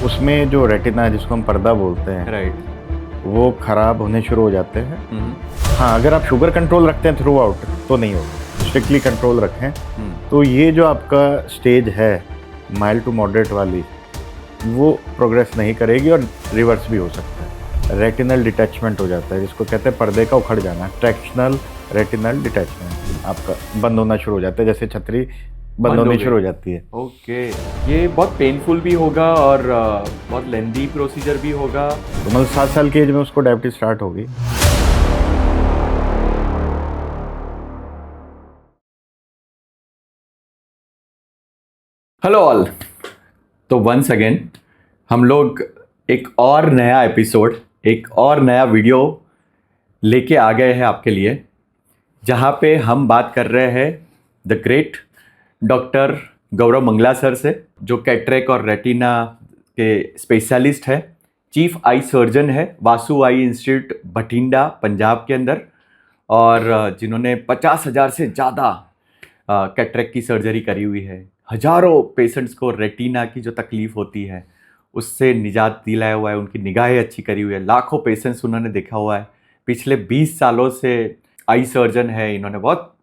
उसमें जो रेटिना जिसको हम पर्दा बोलते हैं राइट। वो ख़राब होने शुरू हो जाते हैं। हाँ, अगर आप शुगर कंट्रोल रखते हैं थ्रू आउट तो नहीं होगा, स्ट्रिक्टली कंट्रोल रखें तो ये जो आपका स्टेज है माइल्ड टू मॉडरेट वाली वो प्रोग्रेस नहीं करेगी और रिवर्स भी हो सकता है। रेटिनल डिटैचमेंट हो जाता है जिसको कहते हैं पर्दे का उखड़ जाना, ट्रैक्शनल रेटिनल डिटैचमेंट आपका बंद होना शुरू हो जाता है, जैसे छतरी बंद होनी शुरू हो जाती है। ओके, ये बहुत पेनफुल भी होगा और बहुत लेंदी प्रोसीजर भी होगा। तो मतलब 7 साल की एज में उसको डायबिटीज स्टार्ट होगी। हेलो ऑल, तो वंस अगेन हम लोग एक और नया एपिसोड, एक और नया वीडियो लेके आ गए हैं आपके लिए, जहाँ पे हम बात कर रहे हैं the great doctor Gaurav Mangla sir से, जो कैटरेक और रेटिना के स्पेशलिस्ट है, चीफ आई सर्जन है वासु आई इंस्टीट्यूट बठिंडा पंजाब के अंदर, और जिन्होंने 50,000 से ज़्यादा कैटरेक की सर्जरी करी हुई है। हजारों पेशेंट्स को रेटिना की जो तकलीफ होती है उससे निजात दिलाया हुआ है, उनकी निगाहें अच्छी करी हुई है, लाखों पेशेंट्स उन्होंने देखा हुआ है। पिछले 20 सालों से आई सर्जन है, इन्होंने बहुत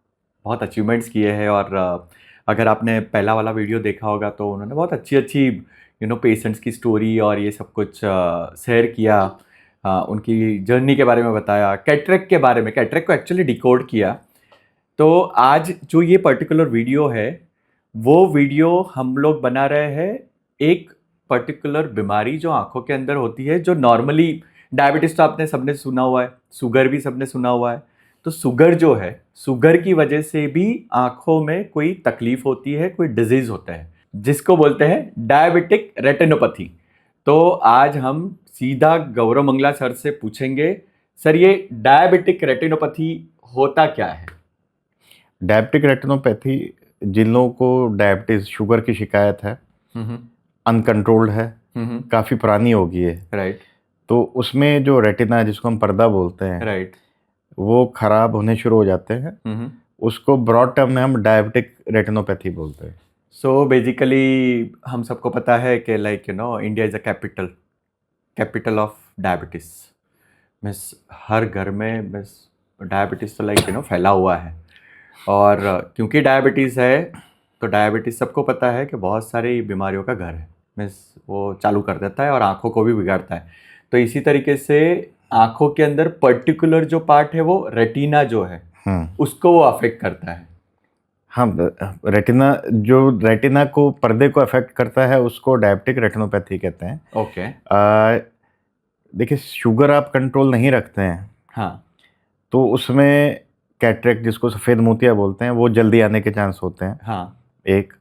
बहुत अचीवमेंट्स किए हैं। और अगर आपने पहला वाला वीडियो देखा होगा तो उन्होंने बहुत अच्छी पेशेंट्स की स्टोरी और ये सब कुछ शेयर किया, उनकी जर्नी के बारे में बताया, कैटरेक के बारे में, कैटरेक को एक्चुअली डिकोड किया। तो आज जो ये पर्टिकुलर वीडियो है वो वीडियो हम लोग बना रहे हैं एक पर्टिकुलर बीमारी जो आंखों के अंदर होती है, जो नॉर्मली डायबिटीज तो आपने सबने सुना हुआ है, शुगर भी सबने सुना हुआ है। तो शुगर जो है, शुगर की वजह से भी आंखों में कोई तकलीफ होती है, कोई डिजीज होता है, जिसको बोलते हैं डायबिटिक रेटिनोपैथी। तो आज हम सीधा गौरव मंगला सर से पूछेंगे, सर ये डायबिटिक रेटिनोपैथी होता क्या है? डायबिटिक रेटिनोपैथी जिन लोगों को डायबिटीज शुगर की शिकायत है, अनकंट्रोल्ड है, काफ़ी पुरानी होगी है, राइट, तो उसमें जो रेटिना जिसको हम पर्दा बोलते हैं राइट, वो खराब होने शुरू हो जाते हैं। उसको ब्रॉड टर्म में हम डायबिटिक रेटिनोपैथी बोलते हैं। सो बेसिकली हम सबको पता है कि India is a capital of diabetes. Means हर घर में मीन्स डायबिटीज़ तो फैला हुआ है। और क्योंकि डायबिटीज़ है तो डायबिटीज़ सबको पता है कि बहुत सारी बीमारियों का घर है, मीन्स वो चालू कर देता है और आँखों को भी बिगाड़ता है। तो इसी तरीके से आँखों के अंदर पर्टिकुलर जो पार्ट है वो रेटिना जो है उसको वो अफेक्ट करता है। हाँ, रेटिना को पर्दे को अफेक्ट करता है उसको डायबिटिक रेटिनोपैथी कहते हैं। ओके। देखिए, शुगर आप कंट्रोल नहीं रखते हैं हाँ। तो उसमें कैटरेक्ट जिसको सफ़ेद मोतिया बोलते हैं वो जल्दी आने के चांस होते हैं। हाँ। एक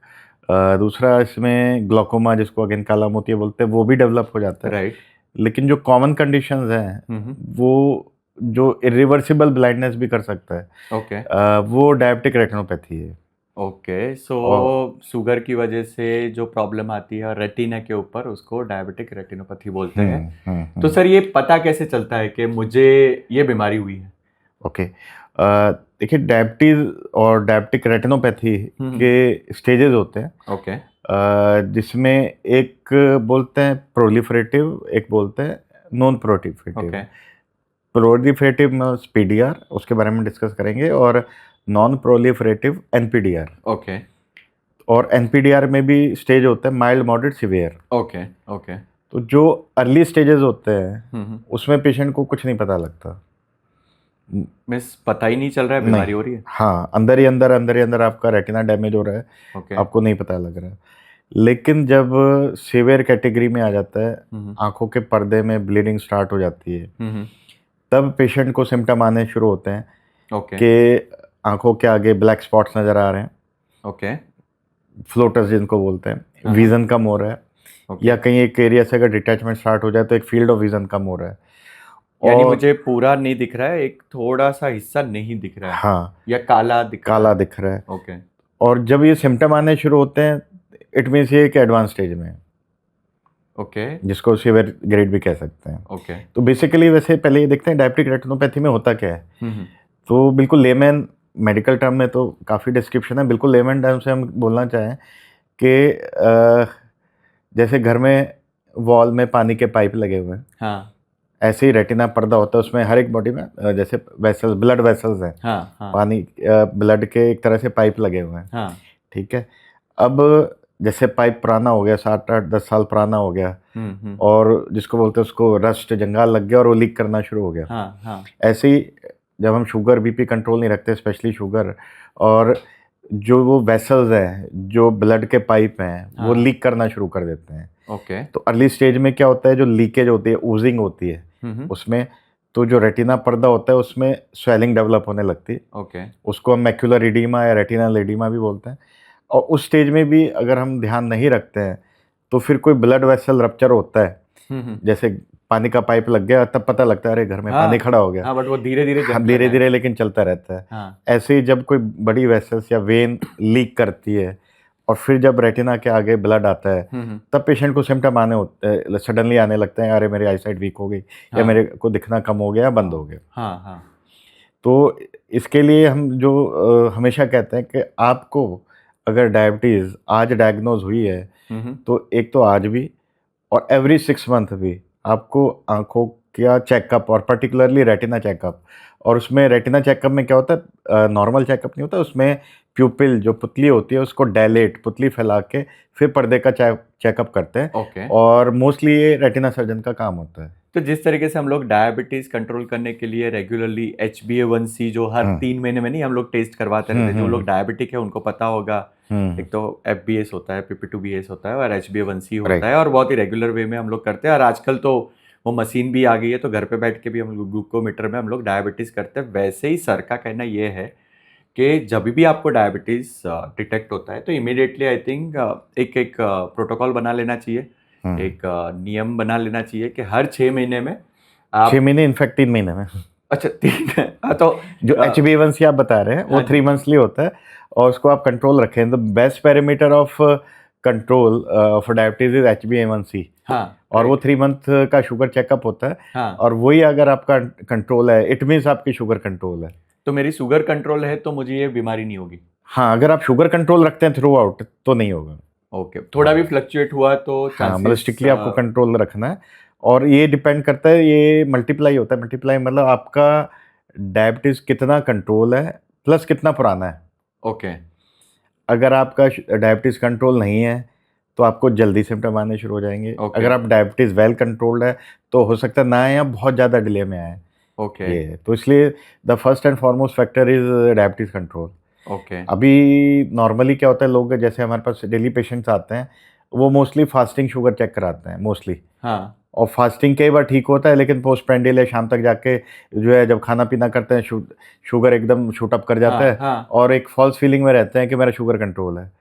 दूसरा इसमें ग्लोकोमा जिसको अगेन काला मोतिया बोलते हैं वो भी डेवलप हो जाता है। राइट। लेकिन जो कॉमन कंडीशंस हैं वो जो इरिवर्सिबल ब्लाइंडनेस भी कर सकता है, ओके। वो डायबिटिक रेटिनोपैथी है। ओके, सो और शुगर की वजह से जो प्रॉब्लम आती है रेटिना के ऊपर उसको डायबिटिक रेटिनोपैथी बोलते हैं। तो सर ये पता कैसे चलता है कि मुझे ये बीमारी हुई है? ओके, देखिए, डायबिटीज और डायबिटिक रेटिनोपैथी के स्टेजेस होते हैं। ओके। जिसमें एक बोलते हैं प्रोलिफरेटिव, एक बोलते हैं नॉन प्रोलिफरेटिव। ओके। प्रोलिफरेटिव में पीडीआर, उसके बारे में डिस्कस करेंगे, और नॉन प्रोलिफरेटिव एनपीडीआर। ओके। और एनपीडीआर में भी स्टेज होता है mild, moderate, severe. Okay. Okay. तो जो अर्ली स्टेजेस होते हैं उसमें पेशेंट को कुछ नहीं पता लगता, मिस पता ही नहीं चल रहा है बीमारी हो रही है। हाँ, अंदर ही अंदर आपका रेटिना डैमेज हो रहा है, ओके। आपको नहीं पता लग रहा है। लेकिन जब सीवियर कैटेगरी में आ जाता है, आंखों के पर्दे में ब्लीडिंग स्टार्ट हो जाती है, तब पेशेंट को सिम्टम आने शुरू होते हैं ओके। कि आंखों के आगे ब्लैक स्पॉट्स नज़र आ रहे हैं, ओके। फ्लोटर्स जिनको बोलते हैं, विजन कम हो रहा है, या कहीं एक एरिया से अगर डिटैचमेंट स्टार्ट हो जाए तो एक फील्ड ऑफ विजन कम हो रहा है। यानी मुझे पूरा नहीं दिख रहा है, एक थोड़ा सा हिस्सा नहीं दिख रहा है। हाँ, या काला दिख रहा है। ओके। और जब ये सिम्टम आने शुरू होते हैं इट मीन्स ये कि एडवांस स्टेज में है। ओके। जिसको सीवियर ग्रेड भी कह सकते हैं। ओके। तो बेसिकली वैसे पहले ये देखते हैं डायबिटिक रेटिनोपैथी में होता क्या है। तो बिल्कुल लेमैन, मेडिकल टर्म में तो काफ़ी डिस्क्रिप्शन है, बिल्कुल लेमैन टर्म से हम बोलना चाहें कि जैसे घर में वॉल में पानी के पाइप लगे हुए हैं, हाँ ऐसे ही रेटिना पर्दा होता है, उसमें हर एक बॉडी में जैसे वेसल्स, ब्लड वेसल्स हैं, हाँ हाँ पानी ब्लड के एक तरह से पाइप लगे हुए हैं। हाँ। ठीक है। अब जैसे पाइप पुराना हो गया, 7-8-10 साल पुराना हो गया, और जिसको बोलते हैं उसको रस्ट, जंगाल लग गया और वो लीक करना शुरू हो गया। हाँ हाँ ऐसे ही जब हम शुगर बीपी कंट्रोल नहीं रखते, स्पेशली शुगर, और जो वो वेसल्स हैं, जो ब्लड के पाइप हैं, वो हाँ। लीक करना शुरू कर देते हैं। ओके। तो अर्ली स्टेज में क्या होता है, जो लीकेज होती है, ओजिंग होती है उसमें, तो जो रेटिना पर्दा होता है उसमें स्वेलिंग डेवलप होने लगती है। ओके। उसको हम मैक्यूलर एडिमा या रेटिनल एडिमा भी बोलते हैं। और उस स्टेज में भी अगर हम ध्यान नहीं रखते हैं तो फिर कोई ब्लड वेसल रप्चर होता है, जैसे पानी का पाइप लग गया, तब पता लगता है अरे घर में हाँ, पानी खड़ा हो गया। हाँ, बट वो धीरे धीरे हाँ, धीरे धीरे लेकिन चलता रहता है। हाँ। ऐसे ही जब कोई बड़ी वेसल्स या वेन लीक करती है और फिर जब रेटिना के आगे ब्लड आता है, तब पेशेंट को सिम्टम आने होते, सडनली आने लगते हैं, अरे मेरी आईसाइट वीक हो गई, या मेरे को दिखना कम हो गया, बंद हो गया। हाँ हाँ। तो इसके लिए हम जो हमेशा कहते हैं कि आपको अगर डायबिटीज़ आज डायग्नोज हुई है, तो एक तो आज भी और एवरी 6 मंथ भी आपको आंखों का चेकअप, और पर्टिकुलरली रेटिना चेकअप। और उसमें रेटिना चेकअप में क्या होता है, नॉर्मल चेकअप नहीं होता, उसमें प्यूपिल जो पुतली होती है उसको डायलेट, पुतली फैला के फिर पर्दे का चेकअप करते हैं। ओके। और मोस्टली ये रेटिना सर्जन का काम होता है। तो जिस तरीके से हम लोग डायबिटीज कंट्रोल करने के लिए रेगुलरली HbA1c जो हर 3 महीने में नहीं हम लोग टेस्ट करवाते रहते हैं, जो लोग डायबिटिक है उनको पता होगा, एक तो FBS होता है, PP2BS होता है और HbA1c होता है, और बहुत ही रेगुलर वे में हम लोग करते हैं। और आजकल तो वो मशीन भी आ गई है, तो घर पे बैठ के भी हम लोग ग्लूकोमीटर में हम लोग डायबिटीज करते हैं। वैसे ही सर का कहना ये है कि जब भी आपको डायबिटीज डिटेक्ट होता है तो इमीडिएटली आई थिंक एक प्रोटोकॉल बना लेना चाहिए, एक नियम बना लेना चाहिए कि हर 6 महीने में आप 6 महीने, इनफैक्ट 3 महीने में। अच्छा 3 तो जो HbA1c आप बता रहे हैं वो 3 मंथली होता है, और उसको आप कंट्रोल रखें। The best parameter of control for diabetes is HbA1c। हाँ, और वो 3 मंथ का शुगर चेकअप होता है। हाँ। और वही अगर आपका कंट्रोल है, इट मीन्स आपकी शुगर कंट्रोल है। तो मेरी शुगर कंट्रोल है तो मुझे ये बीमारी नहीं होगी। हाँ, अगर आप शुगर कंट्रोल रखते हैं थ्रू आउट तो नहीं होगा। ओके, थोड़ा भी फ्लक्चुएट हुआ तो हाँ, मतलब स्ट्रिक्टली आपको कंट्रोल रखना है। और ये डिपेंड करता है, ये मल्टीप्लाई होता है। मल्टीप्लाई मतलब आपका डायबिटीज कितना कंट्रोल है प्लस कितना पुराना है। ओके। अगर आपका डायबिटीज कंट्रोल नहीं है तो आपको जल्दी सिम्टम आने शुरू हो जाएंगे। Okay. अगर आप डायबिटीज वेल कंट्रोल्ड है तो हो सकता है ना आए या बहुत ज़्यादा डिले में आए। ओके। ये तो इसलिए the first and foremost factor is diabetes control. Okay. अभी नॉर्मली क्या होता है, लोग जैसे हमारे पास डेली पेशेंट्स आते हैं, वो मोस्टली फास्टिंग शुगर चेक कराते हैं मोस्टली। हाँ। और फास्टिंग कई बार ठीक होता है, लेकिन पोस्ट प्रेंडियल है, शाम तक जाके जो है जब खाना पीना करते हैं शुगर एकदम शूट अप कर जाता है। हाँ। और एक फॉल्स फीलिंग में रहते हैं कि मेरा शुगर कंट्रोल है।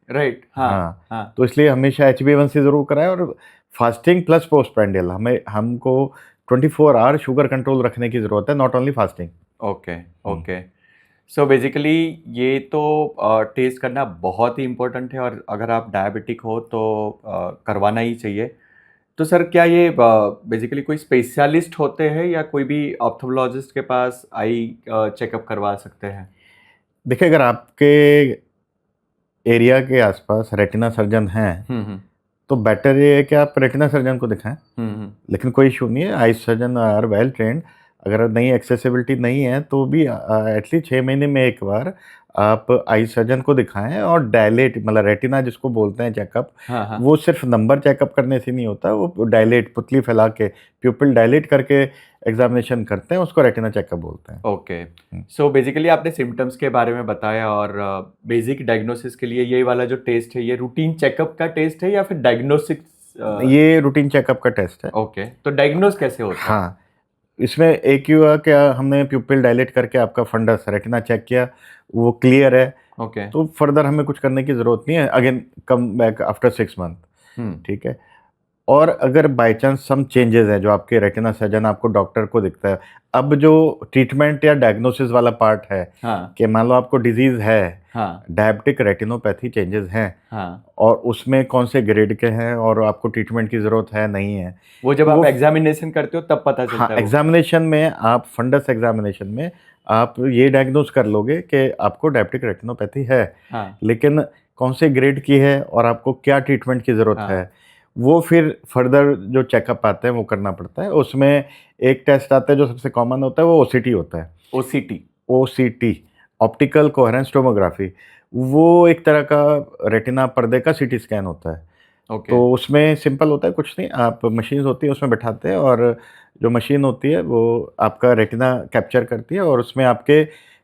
राइट। हाँ, हाँ, हाँ। तो इसलिए हमेशा HbA1c जरूर कराएं, और फास्टिंग प्लस पोस्ट प्रेंडियल हमको 24 आवर शुगर कंट्रोल रखने की जरूरत है, not only fasting. Okay. Okay. So basically ये तो टेस्ट करना बहुत ही इम्पोर्टेंट है, और अगर आप डायबिटिक हो तो करवाना ही चाहिए। तो सर क्या ये बेसिकली कोई स्पेशलिस्ट होते हैं या कोई भी ऑप्थोलॉजिस्ट के पास आई चेकअप करवा सकते हैं? देखिए, अगर आपके एरिया के आसपास रेटिना सर्जन हैं तो बेटर ये है कि आप रेटिना सर्जन को दिखाएं। लेकिन कोई इशू नहीं है, eye surgeon are well trained. अगर नहीं एक्सेसिबिलिटी नहीं है तो भी एटलीस्ट 6 महीने में एक बार आप आई सर्जन को दिखाएं। और डायलेट मतलब रेटिना जिसको बोलते हैं चेकअप, हाँ। वो सिर्फ नंबर चेकअप करने से नहीं होता, वो डायलेट, पुतली फैला के प्यूपिल डायलेट करके एग्जामिनेशन करते हैं, उसको रेटिना चेकअप बोलते हैं। ओके। सो बेसिकली आपने सिम्टम्स के बारे में बताया, और बेसिक डायग्नोसिस के लिए ये वाला जो टेस्ट है ये रूटीन चेकअप का टेस्ट है या फिर डायग्नोसिस? ये रूटीन चेकअप का टेस्ट है। ओके। तो डायग्नोस कैसे होता है? हाँ, इसमें एक ही हुआ कि हमने प्यूपिल डायलेट करके आपका फंडस रेटिना चेक किया, वो क्लियर है। ओके। तो फर्दर हमें कुछ करने की ज़रूरत नहीं है, again come back after 6 month. ठीक है। और अगर बाय चांस सम चेंजेस हैं जो आपके रेटिना सर्जन आपको डॉक्टर को दिखता है, अब जो ट्रीटमेंट या डायग्नोसिस वाला पार्ट है, हाँ। कि मान लो आपको डिजीज़ है, हाँ। डायबिटिक रेटिनोपैथी चेंजेस हैं, हाँ। और उसमें कौन से ग्रेड के हैं और आपको ट्रीटमेंट की ज़रूरत है नहीं है, वो जब आप एग्जामिनेशन करते हो तब पता चलता है। हाँ, एग्जामिनेशन में आप फंडस एग्जामिनेशन में आप ये डायग्नोज कर लोगे कि आपको डायबिटिक रेटिनोपैथी है। हाँ। लेकिन कौन से ग्रेड की है और आपको क्या ट्रीटमेंट की ज़रूरत है, वो फिर फर्दर जो चेकअप आते हैं वो करना पड़ता है। उसमें एक टेस्ट आता है जो सबसे कॉमन होता है, वो ओसीटी होता है। OCT, OCT, optical coherence tomography, वो एक तरह का रेटिना पर्दे का सीटी स्कैन होता है। ओके, तो उसमें सिंपल होता है, कुछ नहीं, आप मशीन होती है उसमें बैठाते हैं और जो मशीन होती है वो आपका रेटिना कैप्चर करती है और उसमें आपके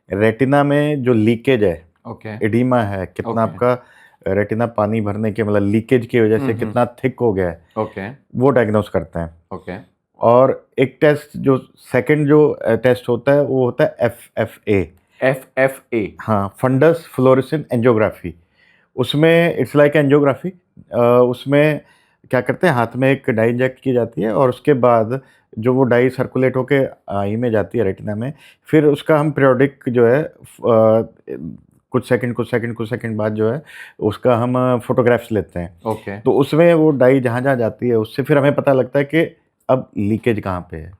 रेटिना में जो लीकेज है, ओके, एडिमा है, कितना ओके, आपका रेटिना पानी भरने के मतलब लीकेज की वजह से कितना थिक हो गया है, ओके, वो डायग्नोस करते हैं। ओके, और एक टेस्ट जो सेकंड जो टेस्ट होता है वो होता है FFA। FFA, हाँ, फंडस फ्लोरेसेंट एंजियोग्राफी। उसमें इट्स लाइक एंजियोग्राफी। उसमें क्या करते हैं, हाथ में एक डाई इंजेक्ट की जाती है और उसके बाद जो वो डाई सर्कुलेट होके आई में जाती है रेटिना में, फिर उसका हम पीरियोडिक जो है कुछ सेकंड बाद जो है उसका हम फोटोग्राफ्स लेते हैं। ओके, तो उसमें वो डाई जहाँ जहाँ जाती है उससे फिर हमें पता लगता है कि अब लीकेज कहाँ पे है।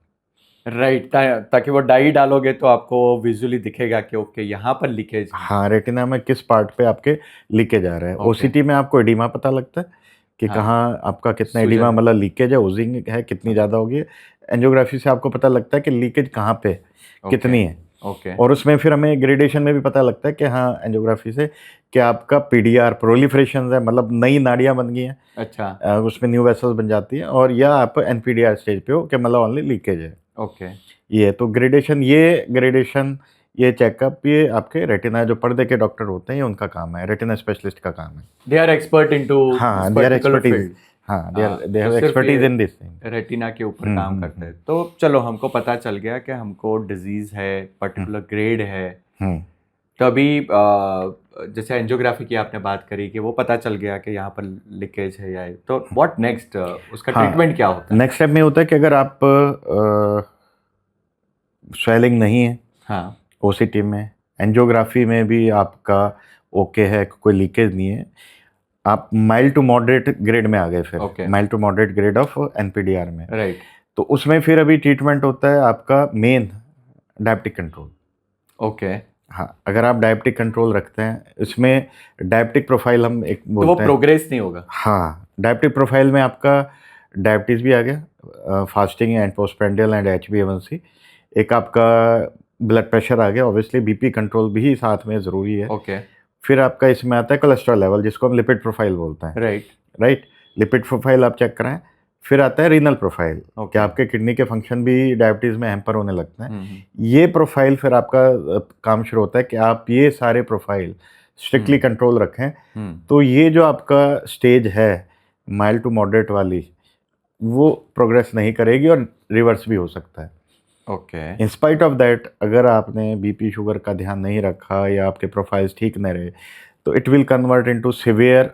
राइट, ताकि वो डाई डालोगे तो आपको विजुअली दिखेगा कि ओके यहाँ पर लीकेज है। हाँ, रेटिना में किस पार्ट पे आपके लीकेज आ रहा है। ओके, ओसीटी में आपको एडिमा पता लगता है कि हाँ, कहाँ आपका कितना सूजन एडिमा है। मतलब लीकेज है, ओजिंग है, कितनी ज़्यादा होगी है। एंजियोग्राफी से आपको पता लगता है कि लीकेज कहाँ पे ओके, कितनी है। ओके, और उसमें फिर हमें ग्रेडेशन में भी पता लगता है कि हाँ, एंजियोग्राफी से कि आपका पीडीआर प्रोलिफरेशन है, मतलब नई नाड़ियाँ बन गई हैं, अच्छा, उसमें न्यू वेसल्स बन जाती हैं, और या आप एनपीडीआर स्टेज पे हो कि मतलब ओनली लीकेज है। ओके, ये तो ग्रेडेशन, ये चेकअप, ये आपके रेटिना जो पर्दे के डॉक्टर होते हैं, ये उनका काम है, रेटिना स्पेशलिस्ट का काम है। They are expert into this हाँ, they are particular expertise. Field. हाँ, दे तो हैव सिर्फ एक्सपर्टीज ये इन दिस थिंग। रेटिना के ऊपर काम करते हैं। तो चलो हमको पता चल गया कि हमको डिजीज है, पर्टिकुलर ग्रेड है। हम्म। तो अभी जैसे एंजियोग्राफी की आपने बात करी कि वो पता चल गया कि यहाँ पर लीकेज है या तो व्हाट नेक्स्ट, उसका हाँ, ट्रीटमेंट क्या होता है? नेक्स्ट स्टेप में होता है कि अगर आप स्वेलिंग नहीं है हाँ, ओसीटी में, एंजियोग्राफी में भी आपका ओके है, कोई लीकेज नहीं है, आप माइल्ड टू मॉडरेट ग्रेड में आ गए, फिर okay, mild to moderate grade of NPDR में, राइट, तो उसमें फिर अभी ट्रीटमेंट होता है आपका मेन डायबिटिक कंट्रोल। ओके। हाँ, अगर आप डायबिटिक कंट्रोल रखते हैं, इसमें डायबिटिक प्रोफाइल हम एक तो वो बोलते हैं। प्रोग्रेस नहीं होगा। हाँ, डायबिटिक प्रोफाइल में आपका डायबिटीज़ भी आ गया, फास्टिंग एंड पोस्टप्रेंडियल एंड HbA1c, एक आपका ब्लड प्रेशर आ गया, ऑब्वियसली बीपी कंट्रोल भी साथ में ज़रूरी है। ओके, फिर आपका इसमें आता है कोलेस्ट्रॉल लेवल, जिसको हम लिपिड प्रोफाइल बोलते हैं। राइट, राइट, लिपिड प्रोफाइल आप चेक कराएं। फिर आता है रीनल प्रोफाइल, ओके, कि आपके किडनी के फंक्शन भी डायबिटीज़ में हैम्पर होने लगते हैं। हम्म, ये प्रोफाइल फिर आपका काम शुरू होता है कि आप ये सारे प्रोफाइल स्ट्रिक्टली कंट्रोल रखें। हम्म, तो ये जो आपका स्टेज है माइल्ड टू मॉडरेट वाली, वो प्रोग्रेस नहीं करेगी और रिवर्स भी हो सकता है। Okay, in spite of that, अगर आपने बीपी शुगर का ध्यान नहीं रखा या आपके प्रोफाइल्स ठीक नहीं रहे, तो it will convert into severe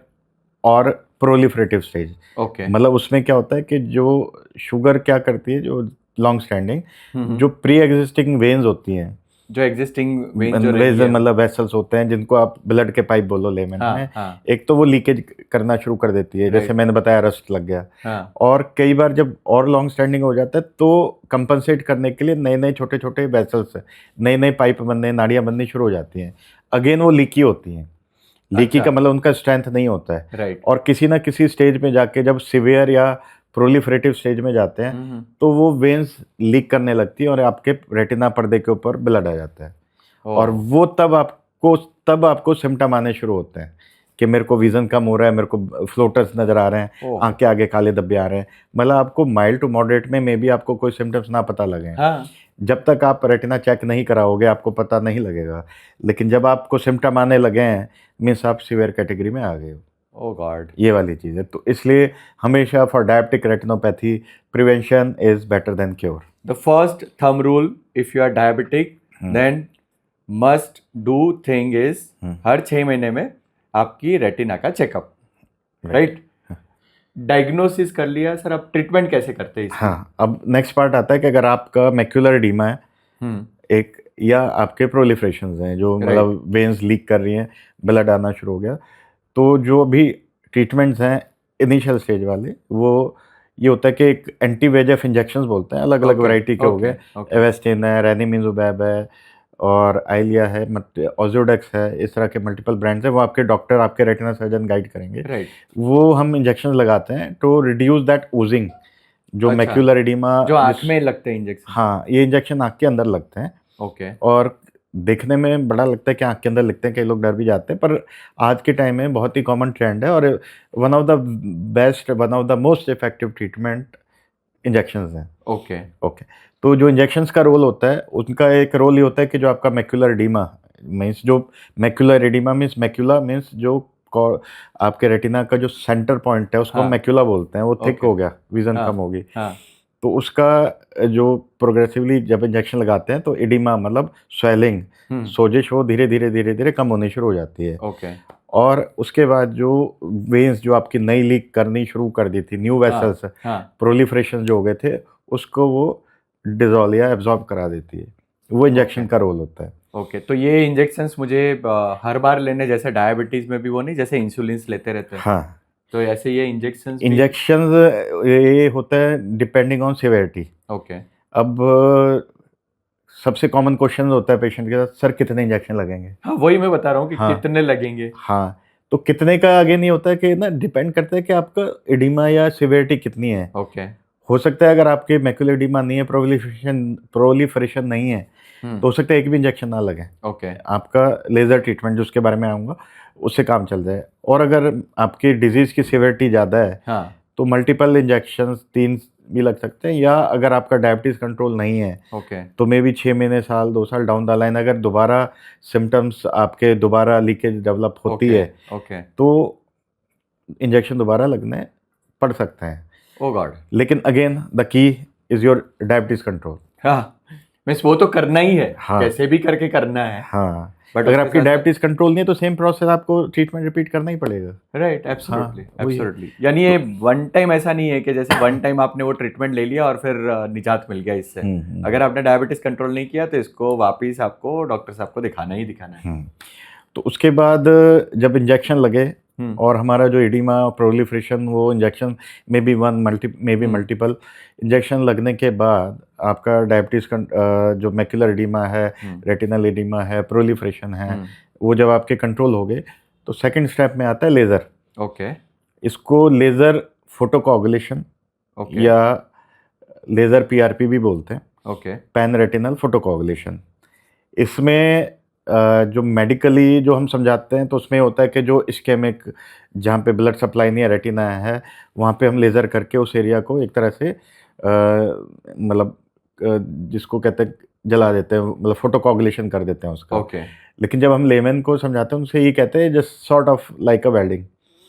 और प्रोलिफरेटिव स्टेज। ओके, मतलब उसमें क्या होता है कि जो शुगर क्या करती है, जो लॉन्ग स्टैंडिंग जो प्री एग्जिस्टिंग वेन्स होती हैं, जो एग्जिस्टिंग वेन जो रहती वेज है, मतलब वेसल्स होते हैं, जिनको आप ब्लड के पाइप बोलो लेमन हाँ, में, हाँ, एक तो वो लीकेज करना शुरू कर देती है, जैसे Right. मैंने बताया रस्ट लग गया। हाँ, और कई बार जब और लॉन्ग स्टैंडिंग हो जाता है, तो कंपनसेट करने के लिए नए नए छोटे छोटे वेसल्स, नए नए पाइप बनने, नाड़ियाँ बननी शुरू हो जाती हैं। अगेन वो लीकी होती हैं। लीकी अच्छा, का मतलब उनका स्ट्रेंथ नहीं होता है। राइट, और किसी ना किसी स्टेज में जाके जब सिवियर या प्रोलिफरेटिव स्टेज में जाते हैं, तो वो वेन्स लीक करने लगती है और आपके रेटिना पर्दे के ऊपर ब्लड आ जाता है। और वो तब आपको सिम्टम आने शुरू होते हैं कि मेरे को विजन कम हो रहा है, मेरे को फ्लोटर्स नजर आ रहे हैं, ओह, आंखें आगे काले धब्बे आ रहे हैं। मतलब आपको माइल्ड टू मॉडरेट में मे बी आपको कोई सिम्टम्स ना पता लगे, हाँ, जब तक आप रेटिना चेक नहीं कराओगे आपको पता नहीं लगेगा। लेकिन जब आपको सिम्टम आने लगे हैं, मीन्स आप सीवियर कैटेगरी में आ गए हो। ओ गॉड, ये वाली चीज़ है। तो इसलिए हमेशा for diabetic retinopathy, prevention is better than cure. The first thumb rule if you are diabetic then must do thing is हर 6 महीने में आपकी रेटिना का चेकअप, राइट? डायग्नोसिस कर लिया सर, अब ट्रीटमेंट कैसे करते हैं इसका? हाँ, अब नेक्स्ट पार्ट आता है कि अगर आपका मैक्यूलर एडीमा है एक, या आपके प्रोलिफरेशंस हैं जो मतलब वेन्स लीक कर रही हैं, ब्लड आना शुरू हो गया, तो जो भी ट्रीटमेंट्स हैं इनिशियल स्टेज वाले, वो ये होता है कि एक एंटी वेजेफ इंजेक्शंस बोलते हैं, अलग अलग वैरायटी के हो गए, एवेस्टिन है, रेनिमिजुबैब है, और आइलिया है, ऑजोडेक्स है, इस तरह के मल्टीपल ब्रांड्स हैं। वो आपके डॉक्टर, आपके रेटिना सर्जन गाइड करेंगे। राइट। वो हम इंजेक्शन लगाते हैं टू रिड्यूस दैट ओजिंग, जो अच्छा, मैक्यूलर एडिमा जो आँख में लगते हैं इंजेक्शन। हाँ, ये इंजेक्शन आँख के अंदर लगते हैं ओके। और देखने में बड़ा लगता है कि आँख के अंदर लगते हैं, कई लोग डर भी जाते हैं, पर आज के टाइम में बहुत ही कॉमन ट्रेंड है और one of the most effective treatment injections हैं। ओके। ओके, तो जो इंजेक्शंस का रोल होता है, उनका एक रोल ये होता है कि जो आपका मैक्यूलर एडिमा मीन्स, जो macular oedema means, macula means जो आपके रेटिना का जो सेंटर पॉइंट है उसको हाँ। मैक्यूला बोलते हैं, वो थिक ओके। हो गया, विजन हाँ। कम होगी। हाँ। तो उसका जो प्रोग्रेसिवली जब इंजेक्शन लगाते हैं तो एडिमा मतलब स्वेलिंग, सोजिश, वो धीरे धीरे धीरे धीरे कम होनी शुरू हो जाती है। ओके। और उसके बाद जो वेन्स जो आपकी नई लीक करनी शुरू कर दी थी, न्यू वेसल्स, हाँ। प्रोलिफरेशन जो हो गए थे, उसको वो डिजोल्व या एब्जॉर्ब करा देती है। वो इंजेक्शन का रोल होता है। ओके, तो ये इंजेक्शंस मुझे हर बार लेने, जैसे डायबिटीज में भी वो नहीं, जैसे इंसुलिन लेते रहते हैं, हाँ, तो ऐसे ये इंजेक्शंस ये होता है डिपेंडिंग ऑन सिवियरिटी। ओके। अब सबसे कॉमन क्वेश्चन होता है पेशेंट के साथ, सर कितने इंजेक्शन लगेंगे? हाँ, वही मैं बता रहा हूँ कि हाँ। कितने लगेंगे। हाँ, तो कितने का आगे नहीं होता है कि ना, डिपेंड करता है कि आपका एडिमा या सिवियरिटी कितनी है। ओके। हो सकता है अगर आपके मैक्यूलर एडिमा नहीं है, प्रोलिफरेशन नहीं है, तो हो सकता है एक भी इंजेक्शन ना लगे। ओके। आपका लेज़र ट्रीटमेंट, जो उसके बारे में आऊँगा, उससे काम चल जाए। और अगर आपकी डिजीज़ की सिवियरिटी ज़्यादा है, हाँ। तो मल्टीपल इंजेक्शंस 3 भी लग सकते हैं। या अगर आपका डायबिटीज़ कंट्रोल नहीं है, ओके। तो मे बी 6 महीने, साल, 2 साल डाउन द लाइन अगर दोबारा सिम्पटम्स आपके दोबारा लीकेज डेवलप होती है, ओके। तो इंजेक्शन दोबारा लगने पड़ सकते हैं। ओ गॉड। लेकिन again the key is your diabetes control. हाँ, मीन्स वो तो करना ही है, हाँ। कैसे भी करके करना है। हाँ, बट अगर उसके आपकी साथ- डायबिटीज़ कंट्रोल नहीं है तो सेम प्रोसेस आपको ट्रीटमेंट रिपीट करना ही पड़ेगा। राइट, एब्सोल्युटली, वही है। एब्सोल्युटली। यानी ये वन टाइम ऐसा नहीं है कि जैसे वन टाइम आपने वो ट्रीटमेंट ले लिया और फिर निजात मिल गया इससे। अगर आपने डायबिटीज कंट्रोल नहीं किया तो इसको वापिस आपको डॉक्टर साहब को दिखाना ही दिखाना है। तो उसके बाद जब इंजेक्शन लगे और हमारा जो एडिमा प्रोलिफरेशन, वो इंजेक्शन में भी मल्टीपल इंजेक्शन लगने के बाद आपका डायबिटीज़ जो मैक्यूलर एडिमा है, रेटिनल एडिमा है, प्रोलिफरेशन है, वो जब आपके कंट्रोल हो गए, तो सेकंड स्टेप में आता है लेज़र। ओके। इसको लेज़र फोटोकोगुलेशन या लेज़र पीआरपी भी बोलते हैं। ओके। Pan retinal photocoagulation. इसमें जो मेडिकली जो हम समझाते हैं, तो उसमें होता है कि जो इस्केमिक, जहाँ पे ब्लड सप्लाई नहीं है, रेटिना है, वहाँ पे हम लेज़र करके उस एरिया को एक तरह से मतलब जिसको कहते हैं जला देते हैं, मतलब फोटोकोगुलेशन कर देते हैं उसका। ओके। लेकिन जब हम लेमन को समझाते हैं, उनसे ये कहते हैं just sort of like a welding.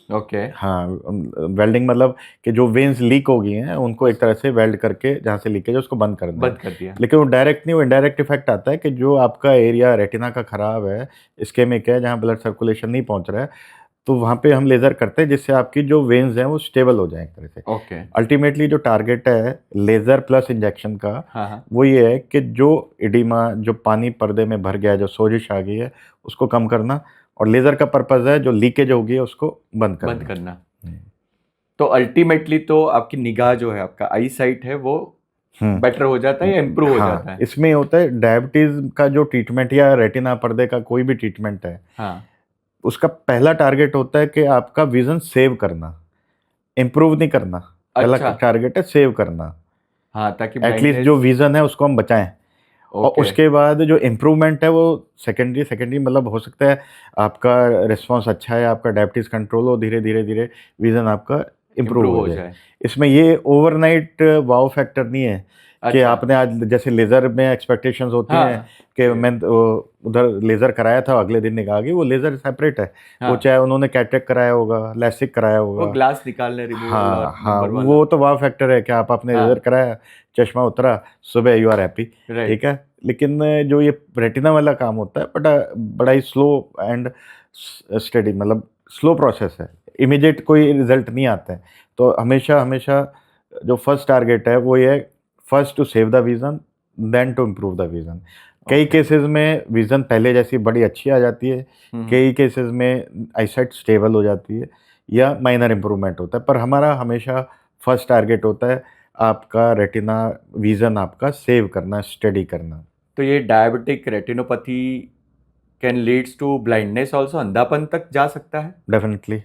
Okay. हाँ, वेल्डिंग मतलब कि जो वेन्स लीक हो गई हैं उनको एक तरह से वेल्ड करके जहाँ से लीकेज है उसको बंद कर दिया। लेकिन वो डायरेक्ट नहीं, वो इनडायरेक्ट इफेक्ट आता है कि जो आपका एरिया रेटिना का खराब है, इस्केमिक है, जहाँ ब्लड सर्कुलेशन नहीं पहुँच रहा है, तो वहाँ पे हम लेज़र करते हैं जिससे आपकी जो वेन्स हैं वो स्टेबल हो जाए एक तरह से। ओके। अल्टीमेटली जो टारगेट है लेज़र प्लस इंजेक्शन का, हाँ। वो ये है कि जो एडिमा, जो पानी पर्दे में भर गया है, जो सोजिश आ गई है, उसको कम करना, और लेज़र का पर्पज़ है जो लीकेज होगी है उसको बंद करना। तो अल्टीमेटली तो आपकी निगाह जो है, आपका आई साइट है, वो बेटर हो जाता है या इम्प्रूव हो जाता है? इसमें होता है डायबिटीज का जो ट्रीटमेंट या रेटिना पर्दे का कोई भी ट्रीटमेंट है, उसका पहला टारगेट होता है कि आपका विजन सेव करना, इम्प्रूव नहीं करना। पहला टारगेट है सेव करना। हाँ, ताकि एटलीस्ट जो विजन है उसको हम बचाएं। और उसके बाद जो इम्प्रूवमेंट है वो सेकेंडरी मतलब हो सकता है आपका रिस्पॉन्स अच्छा है, आपका डायबिटीज कंट्रोल हो, धीरे धीरे धीरे विजन आपका इम्प्रूव हो जाए। इसमें ये ओवरनाइट वाव फैक्टर नहीं है कि आपने आज जैसे लेज़र में एक्सपेक्टेशंस होती हैं कि मैं उधर लेज़र कराया था, अगले दिन निकाल गई, वो लेज़र सेपरेट है। वो चाहे उन्होंने कैटरेक्ट कराया होगा, लेसिक कराया होगा, वो ग्लास निकालने रिमूवल, हाँ, वो तो वाव फैक्टर है कि आपने लेज़र कराया, चश्मा उतरा, सुबह यू आर हैप्पी, ठीक है। लेकिन जो ये रेटिना वाला काम होता है बड़ा ही स्लो एंड स्टडी, मतलब स्लो प्रोसेस है, इमीडिएट कोई रिजल्ट नहीं आता है। तो हमेशा जो फर्स्ट टारगेट है वो ये, first to save the vision, then to improve the vision. कई केसेस में विजन पहले जैसी बड़ी अच्छी आ जाती है, कई केसेस में आईसाइट स्टेबल हो जाती है या माइनर इम्प्रूवमेंट होता है, पर हमारा हमेशा फर्स्ट टारगेट होता है आपका रेटिना विजन आपका सेव करना, स्टडी करना। तो ये diabetic retinopathy can leads to blindness also, अंधापन तक जा सकता है? डेफिनेटली।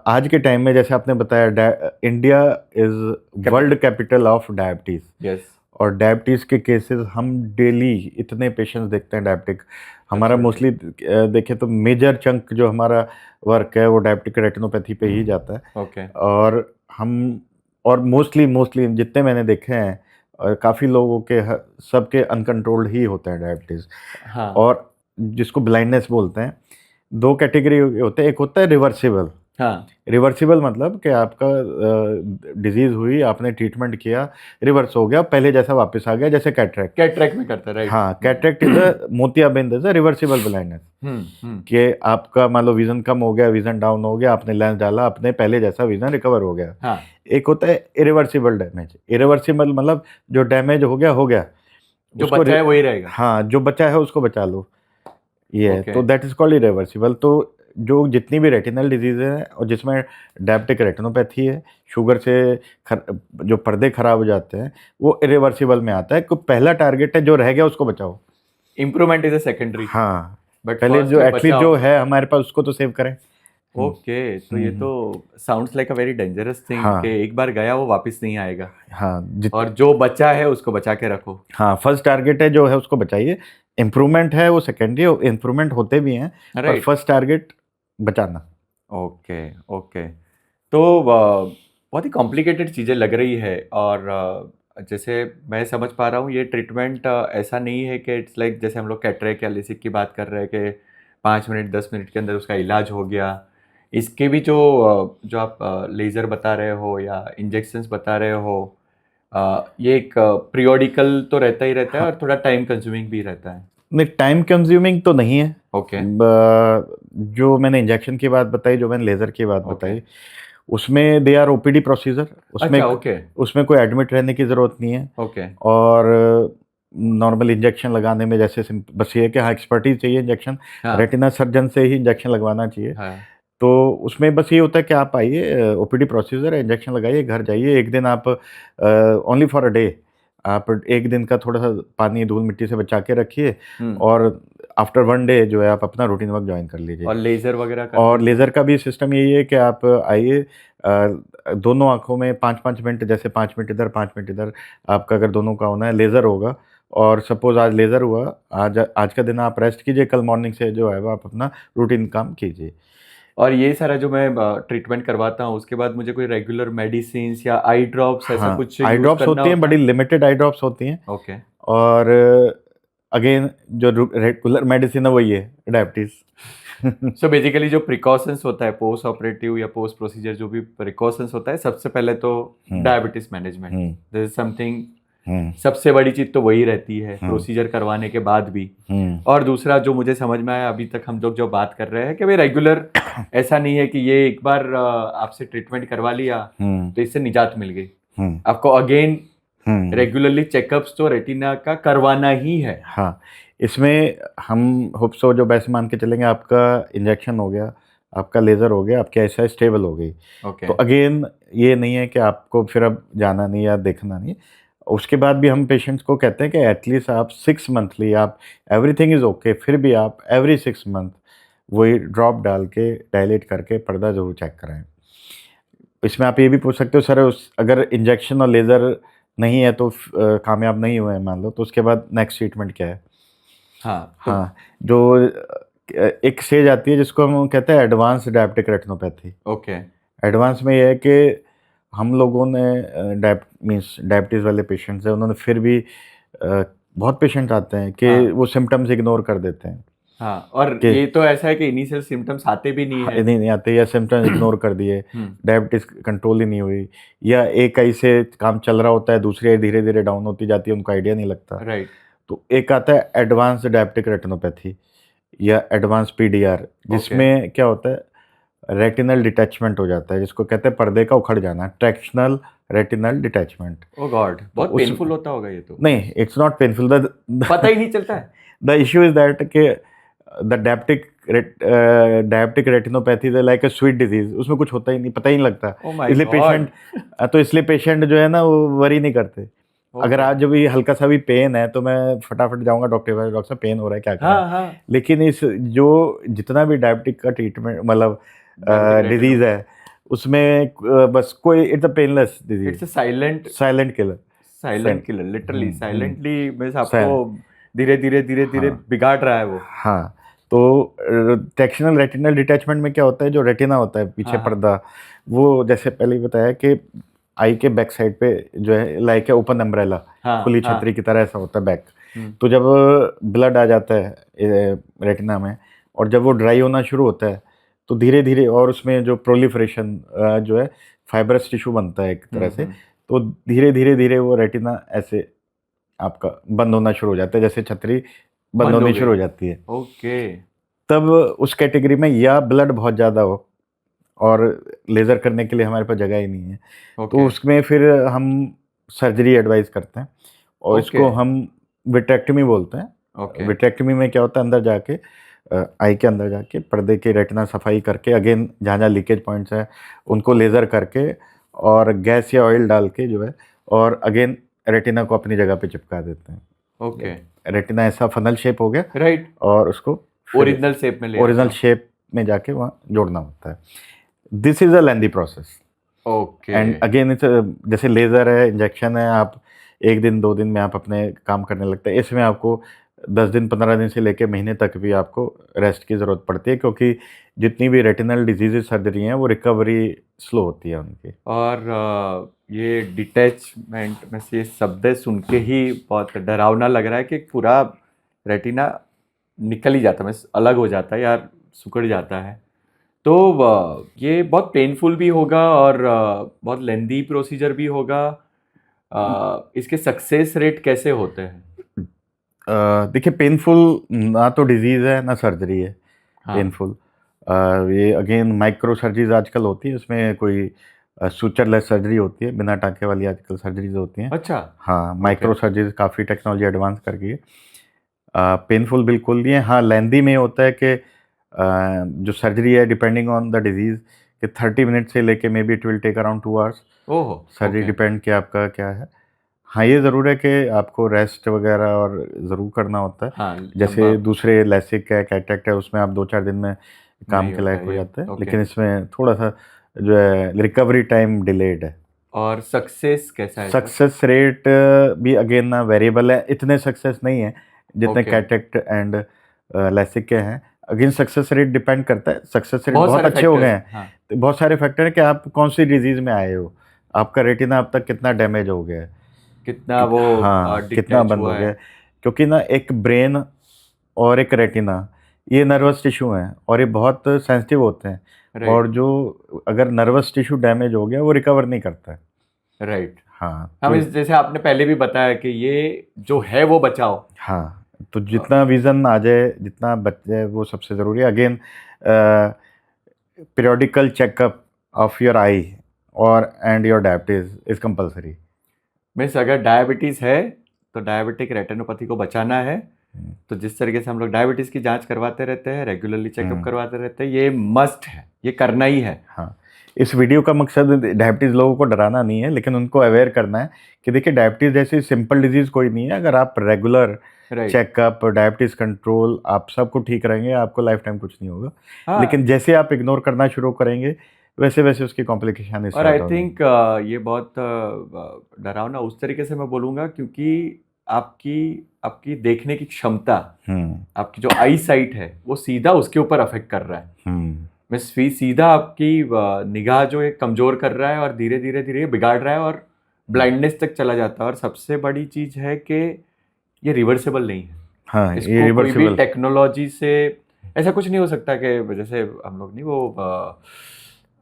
आज के टाइम में जैसे आपने बताया, India is world capital of diabetes. Yes. और डायबिटीज़ के केसेस हम डेली इतने पेशेंट्स देखते हैं डायबिटिक। हमारा मोस्टली देखें तो मेजर चंक जो हमारा वर्क है वो डायबिटिक रेटिनोपैथी पे ही जाता है। ओके। और हम और मोस्टली जितने मैंने देखे हैं, काफ़ी लोगों के सबके अनकंट्रोल्ड ही होते हैं डायबिटीज़। हाँ। और जिसको ब्लाइंडनेस बोलते हैं, दो कैटेगरी होते हैं। एक होता है रिवर्सिबल। हाँ। रिवर्सिबल मतलब कि आपका डिजीज हुई, आपने ट्रीटमेंट किया, रिवर्स हो गया, पहले जैसा वापस आ गया, जैसे कैटरेक्ट। कैटरेक्ट में करता है, राइट? हाँ, कैटरेक्ट इज अ मोतियाबिंद इज अ रिवर्सिबल ब्लाइंडनेस। कि आपका मान लो विजन कम हो गया, विजन डाउन हो गया, आपने लेंस डाला, अपने पहले जैसा विजन रिकवर हो गया। हाँ। एक होता है इरिवर्सिबल डैमेज। इरिवर्सिबल मतलब जो डैमेज हो गया, जो बचा है वही रहेगा। हाँ, जो बचा है उसको बचा लो, ये है। Okay. तो दैट इज कॉल्ड इरिवर्सिबल। तो जो जितनी भी रेटिनल डिजीज है और जिसमें डायबिटिक रेटिनोपैथी है, शुगर से जो पर्दे खराब हो जाते हैं, वो इरिवर्सिबल में आता है। कि पहला टारगेट है जो रह गया उसको बचाओ। Improvement is a secondary. हाँ, बट पहले जो एटलीस्ट जो है हमारे पास उसको तो सेव करें। ओके। तो ये तो sounds like a very dangerous thing हाँ। कि एक बार गया वो वापस नहीं आएगा। हाँ, और जो बचा है उसको बचा के रखो। हाँ, फर्स्ट टारगेट है जो है उसको बचाइए। इम्प्रूवमेंट है वो सेकेंडरी, इम्प्रूवमेंट होते भी हैं, पर फर्स्ट टारगेट बचाना। ओके। ओके। तो बहुत ही कॉम्प्लिकेटेड चीज़ें लग रही है। और जैसे मैं समझ पा रहा हूँ ये ट्रीटमेंट ऐसा नहीं है कि इट्स लाइक जैसे हम लोग कैटरेक्ट या लेसिक की बात कर रहे हैं कि 5 मिनट 10 मिनट के अंदर उसका इलाज हो गया। इसके भी जो आप लेज़र बता रहे हो या इंजेक्शंस बता रहे हो, ये एक पीरियोडिकल तो रहता ही रहता है और थोड़ा टाइम कंज्यूमिंग भी रहता है। नहीं, टाइम कंज्यूमिंग तो नहीं है। ओके। जो मैंने इंजेक्शन की बात बताई, जो मैंने लेज़र की बात बताई, उसमें दे आर ओपीडी प्रोसीजर। उसमें अच्छा, ओके। उसमें कोई एडमिट रहने की ज़रूरत नहीं है। ओके। और नॉर्मल इंजेक्शन लगाने में जैसे बस ये है कि हाँ, एक्सपर्टीज चाहिए इंजेक्शन। हाँ। रेटिना सर्जन से ही इंजेक्शन लगवाना चाहिए। हाँ। तो उसमें बस ये होता है कि आप आइए, ओपीडी प्रोसीजर है, इंजेक्शन लगाइए, घर जाइए। एक दिन आप ओनली फॉर अ डे आप एक दिन का थोड़ा सा पानी धूल मिट्टी से बचा के रखिए, और आफ्टर वन डे जो है आप अपना रूटीन वर्क ज्वाइन कर लीजिए। और लेज़र वगैरह और लेज़र का भी सिस्टम यही है कि आप आइए, दोनों आँखों में 5-5 मिनट, जैसे 5 मिनट इधर 5 मिनट इधर, आपका अगर दोनों का होना है लेज़र होगा। और सपोज़ आज लेज़र हुआ, आज का दिन आप रेस्ट कीजिए, कल मॉर्निंग से जो है वो आप अपना रूटीन काम कीजिए। और ये सारा जो मैं ट्रीटमेंट करवाता हूँ उसके बाद मुझे कोई रेगुलर मेडिसिन या आई ड्रॉप्स ऐसा कुछ आई ड्रॉप्स होती हैं, बड़ी लिमिटेड आई ड्रॉप्स होती हैं। ओके। और अगेन जो रेगुलर मेडिसिन है वही है, डायबिटीज़। सो बेसिकली जो प्रिकॉशंस होता है पोस्ट ऑपरेटिव या पोस्ट प्रोसीजर, जो भी प्रिकॉशंस होता है, सबसे पहले तो diabetes management, this is something. सबसे बड़ी चीज तो वही रहती है प्रोसीजर करवाने के बाद भी। और दूसरा जो मुझे समझ में आया अभी तक हम लोग जो बात कर रहे हैं कि भाई रेगुलर ऐसा नहीं है कि ये एक बार आपसे ट्रीटमेंट करवा लिया तो इससे निजात मिल गई। आपको अगेन रेगुलरली चेकअप्स तो रेटिना का करवाना ही है। हाँ, इसमें हम होप सो जो वैसे मान के चलेंगे, आपका इंजेक्शन हो गया, आपका लेज़र हो गया, आपकी आईसाइट स्टेबल हो गई। तो अगेन ये नहीं है कि आपको फिर अब जाना नहीं या देखना नहीं। उसके बाद भी हम पेशेंट्स को कहते हैं कि एटलीस्ट आप 6 मंथली, आप एवरीथिंग इज़ ओके, फिर भी आप एवरी 6 मंथ वही ड्रॉप डाल के डायलेट करके पर्दा ज़रूर चेक कराएं। इसमें आप ये भी पूछ सकते हो, सर अगर इंजेक्शन और लेज़र नहीं है तो कामयाब नहीं हुए हैं मान लो, तो उसके बाद नेक्स्ट ट्रीटमेंट क्या है? हाँ, जो एक स्टेज आती है जिसको हम कहते हैं advance diabetic retinopathy. Okay. Advance में ये है कि हम लोगों ने डायबिटीज़ वाले पेशेंट्स हैं, उन्होंने फिर भी बहुत पेशेंट आते हैं कि वो सिम्टम्स इग्नोर कर देते हैं। हाँ, और ये तो ऐसा है कि इनिशियल सिम्टम्स आते भी नहीं है। नहीं आते, या सिम्टम्स इग्नोर कर दिए, डायबिटीज कंट्रोल ही नहीं हुई, या एक आई से काम चल रहा होता है, दूसरी आई धीरे धीरे डाउन होती जाती है, उनको आइडिया नहीं लगता। राइट। तो एक आता है एडवांस डायबिटिक रेटिनोपैथी या एडवांस पीडीआर, जिसमें क्या होता है, रेटिनल डिटैचमेंट हो जाता है, जिसको कहते हैं पर्दे का उखड़ जाना, ट्रैक्शनल रेटिनल डिटैचमेंट। ओह गॉड, बहुत पेनफुल होता होगा ये तो। नहीं, इट्स नॉट पेनफुल, पता ही नहीं चलता है। द इशू इज दैट कि the diabetic retinopathy is like a sweet disease, उसमें कुछ होता ही नहीं, पता ही नहीं लगता। इसलिए पेशेंट जो है ना वो वरी नहीं करते अगर आज जब भी हल्का सा भी पेन है तो मैं फटाफट जाऊंगा डॉक्टर के पास, डॉक्टर साहब पेन हो रहा है क्या करें। हाँ हाँ लेकिन इस जो जितना भी डायबिटिक का ट्रीटमेंट मतलब Diabetic डिजीज है उसमें बस कोई it's a painless disease, it's a silent silent killer. Silent killer, literally silently means आपको Silent. धीरे धीरे धीरे धीरे हाँ बिगाड़ रहा है वो। हाँ। तो टेक्शनल रेटिनल डिटैचमेंट में क्या होता है, जो रेटिना होता है पीछे हाँ हाँ पर्दा, वो जैसे पहले ही बताया कि आई के बैक साइड पे जो है लाइक है ओपन अम्ब्रेला, हाँ खुली हाँ छतरी की तरह ऐसा होता है बैक। हम्म, तो जब ब्लड आ जाता है रेटिना में और जब वो ड्राई होना शुरू होता है तो धीरे धीरे, और उसमें जो प्रोलिफरेशन जो है फाइब्रस टिश्यू बनता है एक तरह से, हम्म। तो धीरे धीरे धीरे वो रेटिना ऐसे आपका बंद होना शुरू हो जाता है, जैसे छतरी बंद बंद हो होनी गई। शुरू हो जाती है। ओके तब उस कैटेगरी में या ब्लड बहुत ज़्यादा हो और लेज़र करने के लिए हमारे पास जगह ही नहीं है, तो ओके उसमें फिर हम सर्जरी एडवाइस करते हैं और ओके इसको हम विट्रेक्टमी बोलते हैं। ओके विट्रेक्टमी में क्या होता है, अंदर जाके आई के अंदर जाके पर्दे की रेटिना सफाई करके अगेन जहाँ जहाँ लीकेज पॉइंट्स हैं उनको लेज़र करके और गैस या ऑयल डाल के जो है, और अगेन रेटिना को अपनी जगह पे चिपका देते हैं। ओके रेटिना ऐसा फनल शेप हो गया राइट, और उसको ओरिजिनल शेप में ले ओरिजिनल आता शेप में जाके वहाँ जोड़ना होता है। This is a lengthy process हूँ। ओके एंड अगेन इट्स जैसे लेज़र है, इंजेक्शन है, आप एक दिन दो दिन में आप अपने काम करने लगते हैं। इसमें आपको 10 दिन 15 दिन से लेके महीने तक भी आपको रेस्ट की ज़रूरत पड़ती है, क्योंकि जितनी भी रेटिनल डिजीज़ सर्जरी हैं वो रिकवरी स्लो होती है उनकी। और ये डिटैचमेंट में से ये शब्द सुन के ही बहुत डरावना लग रहा है कि पूरा रेटिना निकल ही जाता है, मीन्स अलग हो जाता है यार, सिकुड़ जाता है। तो ये बहुत पेनफुल भी होगा और बहुत लेंदी प्रोसीजर भी होगा। इसके सक्सेस रेट कैसे होते हैं? देखिए, पेनफुल ना तो डिजीज़ है ना सर्जरी है हाँ पेनफुल। ये अगेन माइक्रो सर्जरीज आजकल होती है, उसमें कोई सुचरलेस सर्जरी होती है, बिना टाँके वाली आजकल सर्जरीज होती हैं। अच्छा हाँ, ओके माइक्रो सर्जरीज काफ़ी टेक्नोलॉजी एडवांस कर गई है। पेनफुल बिल्कुल नहीं है। हाँ, लेंदी में होता है कि जो सर्जरी है डिपेंडिंग ऑन द डिजीज़ कि 30 मिनट से लेके maybe it will take around 2 hours. ओहो सर्जरी ओके डिपेंड कि आपका क्या है। हाँ, ये ज़रूर है कि आपको रेस्ट वगैरह और ज़रूर करना होता है। हाँ लंबा जैसे दूसरे लेसिक है, कैटरेक्ट है, उसमें आप 2-4 दिन में काम नहीं के होता लायक है हो ये। जाता है, ओके लेकिन इसमें थोड़ा-सा जो है रिकवरी टाइम डिलेड है। और सक्सेस कैसा है इसका? सक्सेस रेट भी अगेन ना वेरिएबल है, इतने सक्सेस नहीं है जितने ओके कैटरेक्ट एंड लेसिक के हैं। अगेन सक्सेस रेट डिपेंड करता है, सक्सेस रेट बहुत बहुत सारे अच्छे हो गए फैक्टर्स हैं। हाँ तो बहुत सारे फैक्टर हैं कि आप कौन सी डिजीज़ में आए हो, आपका रेटिना अब तक कितना डैमेज हो गया है, कितना वो हाँ, कितना डिटैच बंद हो हुआ गया है। है। क्योंकि ना एक ब्रेन और एक रेटिना, ये नर्वस टिश्यू हैं और ये बहुत सेंसिटिव होते हैं, राइट और जो अगर नर्वस टिश्यू डैमेज हो गया वो रिकवर नहीं करता है। राइट हाँ, हम तो इस जैसे आपने पहले भी बताया कि ये जो है वो बचाओ। हाँ, तो जितना विज़न आ जाए, जितना बच जाए वो सबसे ज़रूरी है। Again periodical checkup of your eye और and your diabetes is compulsory. Means अगर डायबिटीज़ है तो डायबिटिक रेटिनोपैथी को बचाना है, तो जिस तरीके से हम लोग डायबिटीज़ की जांच करवाते रहते हैं, रेगुलरली चेकअप करवाते रहते हैं, ये मस्ट है, ये करना ही है। हाँ, इस वीडियो का मकसद डायबिटीज़ लोगों को डराना नहीं है, लेकिन उनको अवेयर करना है कि देखिए डायबिटीज़ जैसी सिंपल डिजीज़ कोई नहीं है। अगर आप regular right checkup, diabetes control, आप सब कुछ ठीक रहेंगे, आपको लाइफ टाइम कुछ नहीं होगा। हाँ लेकिन जैसे आप इग्नोर करना शुरू करेंगे, वैसे-वैसे उसकी कॉम्प्लिकेशन और आई स्टार्ट होंगी। थिंक ये बहुत डरावना उस तरीके से मैं बोलूँगा क्योंकि आपकी आपकी देखने की क्षमता, हुँ, आपकी जो आई साइट है वो सीधा उसके ऊपर अफेक्ट कर रहा है। हुँ, मैं सीधा आपकी निगाह जो है कमज़ोर कर रहा है और धीरे धीरे धीरे बिगाड़ रहा है और ब्लाइंडनेस तक चला जाता है। और सबसे बड़ी चीज़ है कि ये रिवर्सेबल नहीं है। हाँ, ये इसको कोई भी रिवर्सिबल। टेक्नोलॉजी से ऐसा कुछ नहीं हो सकता कि जैसे हम लोग नहीं वो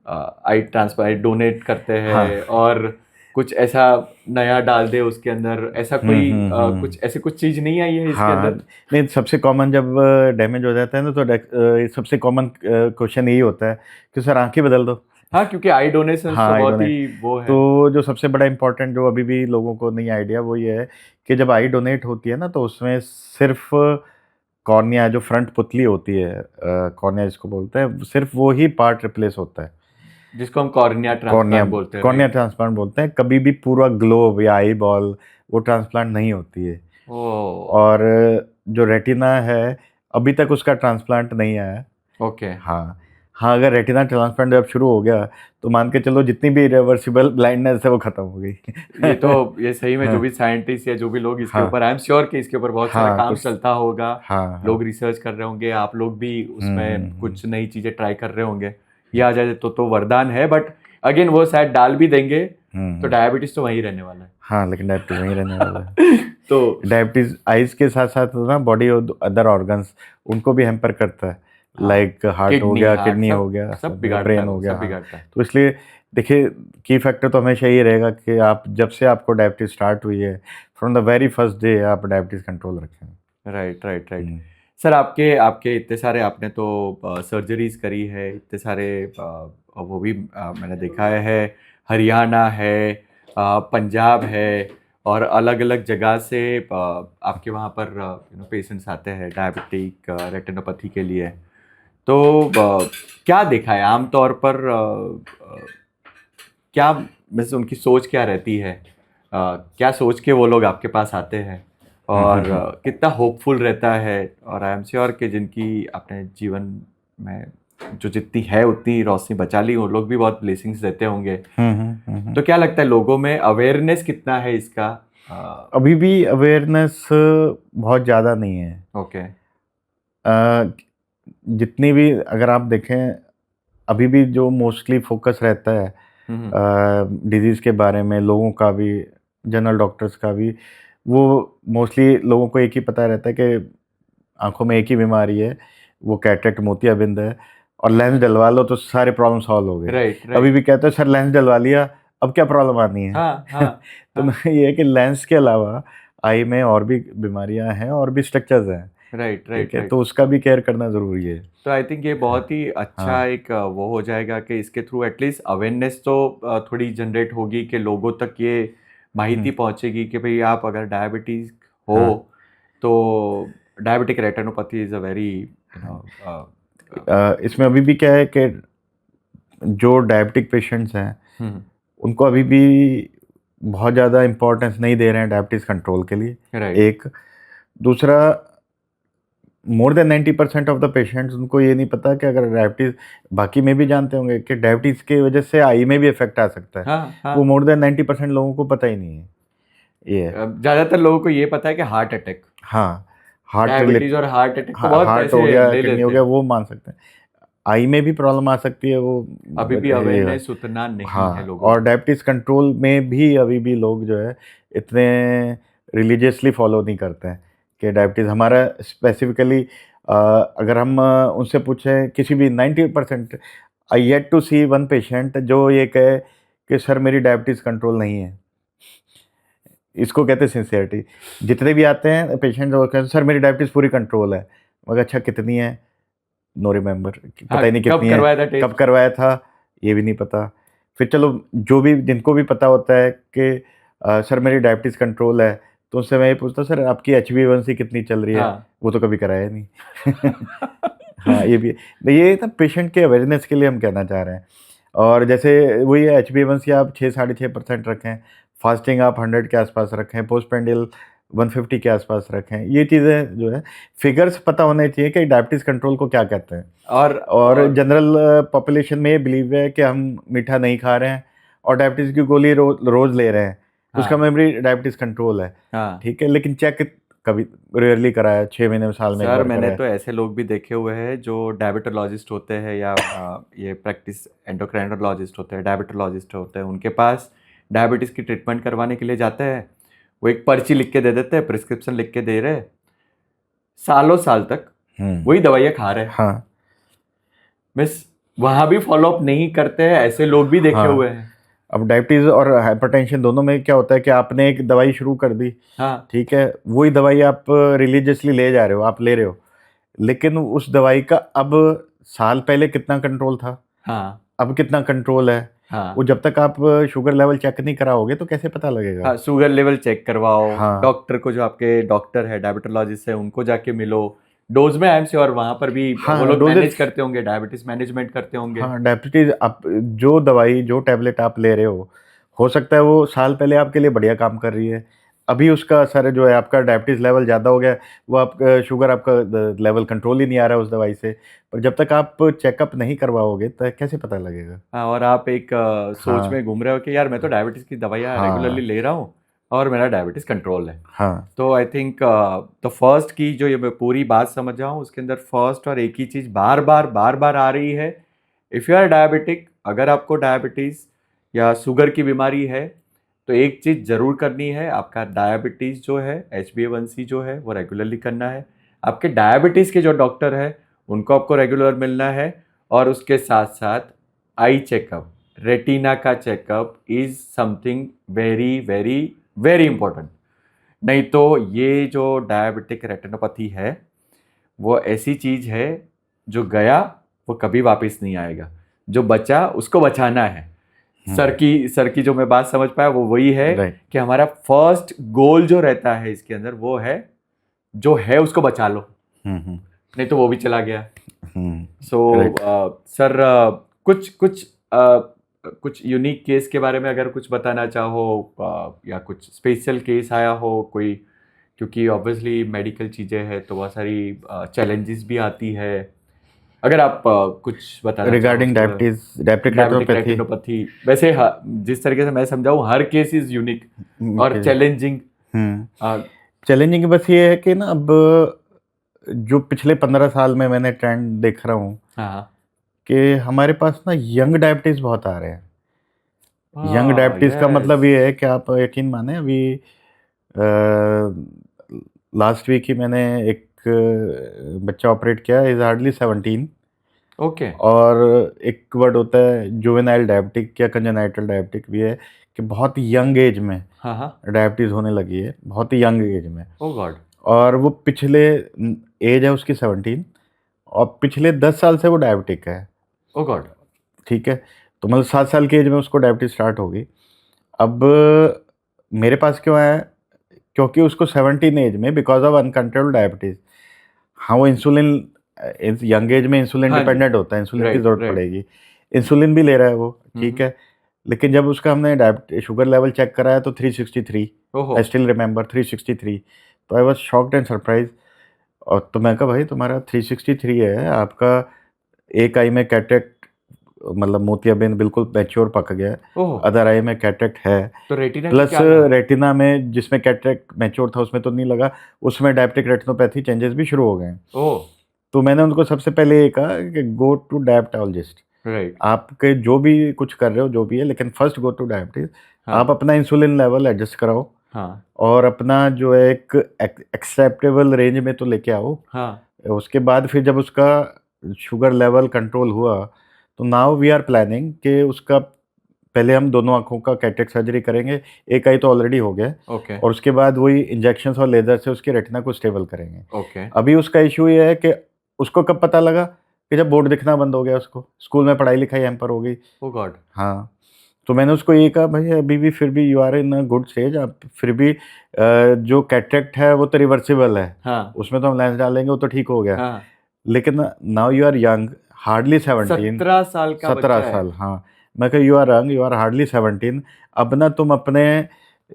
आई ट्रांसप्लांट डोनेट करते हाँ, हैं और कुछ ऐसा नया डाल दे उसके अंदर, ऐसा हुँ, कोई हुँ, हुँ। कुछ ऐसी कुछ चीज़ नहीं आई है इसके हाँ, अंदर। नहीं, सबसे कॉमन जब डैमेज हो जाता है ना, तो सबसे कॉमन क्वेश्चन यही होता है कि सर आँखें बदल दो। हाँ क्योंकि आई डोनेशन हाँ, तो आई बहुत डोनेट। ही वो है। तो जो सबसे बड़ा इम्पोर्टेंट जो अभी भी लोगों को नहीं आइडिया, वो ये है कि जब आई डोनेट होती है ना, तो उसमें सिर्फ़ कॉर्निया जो फ्रंट पुतली होती है, कॉर्निया जिसको बोलते हैं, सिर्फ़ वो ही पार्ट रिप्लेस होता है। जिसको हम कॉर्निया ट्रांसप्लांट बोलते हैं, कॉर्निया ट्रांसप्लांट बोलते हैं। कभी भी पूरा ग्लोब या आई बॉल वो ट्रांसप्लांट नहीं होती है। और जो रेटिना है अभी तक उसका ट्रांसप्लांट नहीं आया। ओके। हाँ हाँ, अगर रेटिना ट्रांसप्लांट जब शुरू हो गया तो मान के चलो जितनी भी रिवर्सिबल ब्लाइंडनेस है वो खत्म हो गई। ये सही में जो भी साइंटिस्ट या जो भी लोग इसके हाँ, ऊपर, आई एम श्योर कि इसके ऊपर बहुत सारा हाँ, काम कुछ चलता होगा। हाँ लोग रिसर्च कर रहे होंगे, आप लोग भी उसमें कुछ हम्म। नई चीजें ट्राई कर रहे होंगे। ये आ जाए तो वरदान है, बट अगेन वो शायद डाल भी देंगे तो डायबिटीज तो वहीं रहने वाला है। हाँ, लेकिन डायबिटीज वहीं रहने वाला है। तो डायबिटीज आइज के साथ साथ ना बॉडी और अदर ऑर्गन्स उनको भी हैम्पर करता है। हाँ, लाइक हार्ट हो गया, किडनी हो गया, सब बिगाड़ता ब्रेन है, हो गया। सब हाँ। बिगाड़ता है। तो इसलिए देखिए की फैक्टर तो हमेशा ये रहेगा कि आप जब से आपको डायबिटीज स्टार्ट हुई है from the very first day आप डायबिटीज कंट्रोल रखें। Right right right. सर आपके आपके इतने सारे, आपने तो सर्जरीज करी है इतने सारे, वो भी मैंने देखा है, हरियाणा है, पंजाब है, और अलग अलग जगह से आपके वहाँ पर पेशेंट्स आते हैं डायबिटिक रेटिनोपैथी के लिए। तो क्या देखा है आमतौर पर, क्या वैसे उनकी सोच क्या रहती है, क्या सोच के वो लोग आपके पास आते हैं, और कितना होपफुल रहता है? और आई एम श्योर कि जिनकी अपने जीवन में जो जितनी है उतनी रोशनी बचा ली, वो लोग भी बहुत ब्लेसिंग्स देते होंगे। तो क्या लगता है लोगों में अवेयरनेस कितना है इसका? अभी भी अवेयरनेस बहुत ज़्यादा नहीं है। ओके। जितनी भी अगर आप देखें अभी भी जो मोस्टली फोकस रहता है डिजीज़ के बारे में, लोगों का भी, जनरल डॉक्टर्स का भी, वो मोस्टली लोगों को एक ही पता रहता है कि आंखों में एक ही बीमारी है, वो कैटरेक्ट मोतियाबिंद है, और लेंस डलवा लो तो सारे प्रॉब्लम सॉल्व हो गए। राइट। अभी भी कहते हैं सर लेंस डलवा लिया अब क्या प्रॉब्लम आनी है। तो ये है कि लेंस के अलावा आई में और भी बीमारियां हैं और भी स्ट्रक्चर्स हैं। राइट। तो उसका भी केयर करना ज़रूरी है। तो आई थिंक ये बहुत ही अच्छा एक वो हो जाएगा कि इसके थ्रू एटलीस्ट अवेयरनेस तो थोड़ी जनरेट होगी, कि लोगों तक ये माहिती पहुंचेगी कि भाई आप अगर डायबिटीज हो तो diabetic retinopathy is a very इसमें अभी भी क्या है कि जो डायबिटिक पेशेंट्स हैं उनको अभी भी बहुत ज़्यादा इम्पोर्टेंस नहीं दे रहे हैं डायबिटीज़ कंट्रोल के लिए। एक दूसरा, more than 90% of the patients उनको ये नहीं पता कि अगर डायबिटीज़, बाकी में भी जानते होंगे कि डायबिटीज़ की वजह से आई में भी इफेक्ट आ सकता है। वो मोर देन 90% लोगों को पता ही नहीं है। ये ज़्यादातर लोगों को ये पता है कि हार्ट अटैक, हार्ट डायबिटीज और हार्ट अटैक तो बहुत हार्ट हो गया, किडनी हो गया, वो मान सकते हैं। आई में भी प्रॉब्लम आ सकती है, वो अभी भी अवेयरनेस उतना नहीं है लोगों। और डायबिटीज कंट्रोल में भी अभी भी लोग जो है इतने रिलीजियसली फॉलो नहीं करते हैं कि डायबिटीज़ हमारा स्पेसिफिकली, अगर हम उनसे पूछें किसी भी 90%, I yet to see one patient जो ये कहे कि सर मेरी डायबिटीज़ कंट्रोल नहीं है। इसको कहते हैं सिंसियरिटी। जितने भी आते हैं पेशेंट वो कहते हैं सर मेरी डायबिटीज़ पूरी कंट्रोल है, मगर अच्छा कितनी है, नो रिमेंबर, पता ही नहीं कितनी है, कब करवाया था ये भी नहीं पता। फिर चलो जो भी, जिनको भी पता होता है कि सर मेरी डायबिटीज़ कंट्रोल है, तो उससे मैं ये पूछता सर आपकी HbA1c कितनी चल रही है, वो तो कभी कराया नहीं। हाँ, ये भी, ये ना पेशेंट के अवेयरनेस के लिए हम कहना चाह रहे हैं। और जैसे वही HbA1c आप 6-6.5% रखें, फास्टिंग आप 100 के आसपास रखें, पोस्ट पेंडियल 150 के आसपास रखें, ये चीज़ें जो है फिगर्स पता होने चाहिए कि डायबिटीज़ कंट्रोल को क्या कहते हैं। और जनरल पॉपुलेशन में ये बिलीव है कि हम मीठा नहीं खा रहे हैं और डायबिटीज़ की गोली रोज़ ले रहे हैं, उसका मेमोरी डायबिटीज़ कंट्रोल है। ठीक है, लेकिन चेक कभी रेयरली कराया, 6 महीने में, साल में। सर मैंने तो ऐसे लोग भी देखे हुए हैं जो डायबिटोलॉजिस्ट होते हैं, या ये प्रैक्टिस एंडोक्राइनोलॉजिस्ट होते हैं, डायबिटोलॉजिस्ट होते हैं, उनके पास डायबिटीज़ की ट्रीटमेंट करवाने के लिए जाते हैं, वो एक पर्ची लिख के दे देते हैं, प्रिस्क्रिप्शन लिख के दे रहे, सालों साल तक वही दवाइयाँ खा रहे हैं। मिस वहाँ भी फॉलो अप नहीं करते हैं, ऐसे लोग भी देखे हुए हैं। अब डायबिटीज़ और हाइपरटेंशन दोनों में क्या होता है कि आपने एक दवाई शुरू कर दी, ठीक है, वही दवाई आप रिलीजियसली ले जा रहे हो, आप ले रहे हो, लेकिन उस दवाई का अब साल पहले कितना कंट्रोल था, अब कितना कंट्रोल है, वो जब तक आप शुगर लेवल चेक नहीं कराओगे तो कैसे पता लगेगा? शुगर लेवल चेक करवाओ, डॉक्टर को, जो आपके डॉक्टर है डायबिटोलॉजिस्ट है, उनको जाके मिलो, डोज में आई एम श्योर वहाँ पर भी हाँ, वो लोग doses- मैनेज करते होंगे, डायबिटीज मैनेजमेंट करते होंगे। हाँ, डायबिटीज आप जो दवाई जो टैबलेट आप ले रहे हो सकता है वो साल पहले आपके लिए बढ़िया काम कर रही है, अभी उसका असर जो है आपका डायबिटीज लेवल ज़्यादा हो गया है, वो आपका शुगर आपका लेवल कंट्रोल ही नहीं आ रहा है उस दवाई से। पर जब तक आप चेकअप नहीं करवाओगे तो कैसे पता लगेगा? हाँ, और आप एक सोच हाँ, में घूम रहे हो कि यार मैं तो डायबिटीज की दवाइयाँ रेगुलरली हाँ, ले रहा हूँ और मेरा डायबिटीज कंट्रोल है। हाँ, तो आई थिंक द फर्स्ट की जो ये मैं पूरी बात समझ रहा हूँ उसके अंदर फर्स्ट और एक ही चीज बार बार आ रही है। इफ यू आर डायबिटिक, अगर आपको डायबिटीज या शुगर की बीमारी है तो एक चीज जरूर करनी है, आपका डायबिटीज जो है HbA1c जो है वो रेगुलरली करना है। आपके डायबिटीज के जो डॉक्टर है उनको आपको रेगुलर मिलना है, और उसके साथ साथ आई चेकअप, रेटिना का checkup is something very very very important. नहीं तो ये जो डायबिटिक रेटिनोपैथी है वो ऐसी चीज है जो गया वो कभी वापस नहीं आएगा, जो बचा उसको बचाना है। सर की जो मैं बात समझ पाया वो वही है राइट, कि हमारा फर्स्ट गोल जो रहता है इसके अंदर वो है जो है उसको बचा लो, हम्म, नहीं तो वो भी चला गया। सो राइट। सर कुछ यूनिक केस के बारे में अगर कुछ बताना चाहो, या कुछ स्पेशल केस आया हो कोई, क्योंकि ऑब्वियसली मेडिकल चीज़ें हैं तो बहुत सारी चैलेंजेस भी आती है। अगर आप कुछ बताना रिगार्डिंग चाहो diabetes, diabetic diabetic retinopathy, retinopathy, वैसे जिस तरीके से मैं समझाऊं हर केस इज यूनिक और चैलेंजिंग। चैलेंजिंग बस ये है कि ना अब जो पिछले 15 साल में मैंने ट्रेंड देख रहा हूँ हाँ कि हमारे पास ना यंग डायबिटीज बहुत आ रहे हैं। यंग हाँ, डायबिटीज का मतलब यस, ये है कि आप यकीन माने अभी लास्ट वीक ही मैंने एक बच्चा ऑपरेट किया, इज हार्डली 17, ओके, और एक वर्ड होता है जुवेनाइल डायबिटिक या कंजेनाइटल डायबिटिक भी है, कि बहुत यंग एज में हाँ हाँ, डायबिटीज़ होने लगी है, बहुत ही यंग एज में। ओ गॉड, और वो पिछले एज है उसकी 17, और पिछले 10 साल से वो डायबिटिक है। ओ गॉड, ठीक है, तो मतलब 7 साल की एज में उसको डायबिटीज स्टार्ट होगी। अब मेरे पास क्यों आया? क्योंकि उसको 17 एज में बिकॉज ऑफ अनकंट्रोल्ड डायबिटीज, हाँ वो इंसुलिन यंग एज में इंसुलिन हाँ जी, डिपेंडेंट होता है, इंसुलिन की राइट ज़रूरत राइट, पड़ेगी, इंसुलिन भी ले रहा है वो, ठीक है। लेकिन जब उसका हमने डायबिट शुगर लेवल चेक कराया तो 363, ओहो, आई स्टिल रिमेंबर 363। तो I was shocked and surprise. और तो मैं कहा भाई तुम्हारा 363 है, आपका एक आई में कैटरेक्ट, मतलब मोतियाबिंद बिल्कुल मैच्योर पक गया है, ओहो, अदर आई में कैटरेक्ट है, तो रेटिना की प्लस क्या लगा? रेटिना में जिसमें कैटरेक्ट मैच्योर था उसमें तो नहीं लगा, उसमें डायबिटिक रेटिनोपैथी चेंजेस भी शुरू हो गए हैं। ओह, तो मैंने उनको सबसे पहले ये कहा कि गो टू डायबिटोलॉजिस्ट, राइट, आपके जो भी कुछ कर रहे हो जो भी है, लेकिन फर्स्ट गो टू डायबिटीज, हाँ आप अपना इंसुलिन लेवल एडजस्ट कराओ, हाँ और अपना जो है एक एक्सेप्टेबल रेंज में तो लेके आओ। हाँ, उसके बाद फिर जब उसका शुगर लेवल कंट्रोल हुआ तो नाउ वी आर प्लानिंग कि उसका पहले हम दोनों आंखों का कैटरेक्ट सर्जरी करेंगे, एक आई तो ऑलरेडी हो गया है, ओके और उसके बाद वही इंजेक्शंस और लेजर से उसकी रेटिना को स्टेबल करेंगे। ओके, अभी उसका इशू ये है कि उसको कब पता लगा कि जब बोर्ड दिखना बंद हो गया, उसको स्कूल में पढ़ाई लिखाई हैम्पर हो गई। ओ गॉड, हाँ, तो मैंने उसको ये कहा भाई अभी भी फिर भी you are in a good stage, आप फिर भी जो कैटरेक्ट है वो तो रिवर्सिबल है, हाँ उसमें तो हम लेंस डालेंगे वो तो ठीक हो गया। हाँ, लेकिन now you are young, hardly 17, 17 साल का 17 बच्चा है, साल, हाँ। मैं कहा you are young, you are hardly 17, अब ना तुम अपने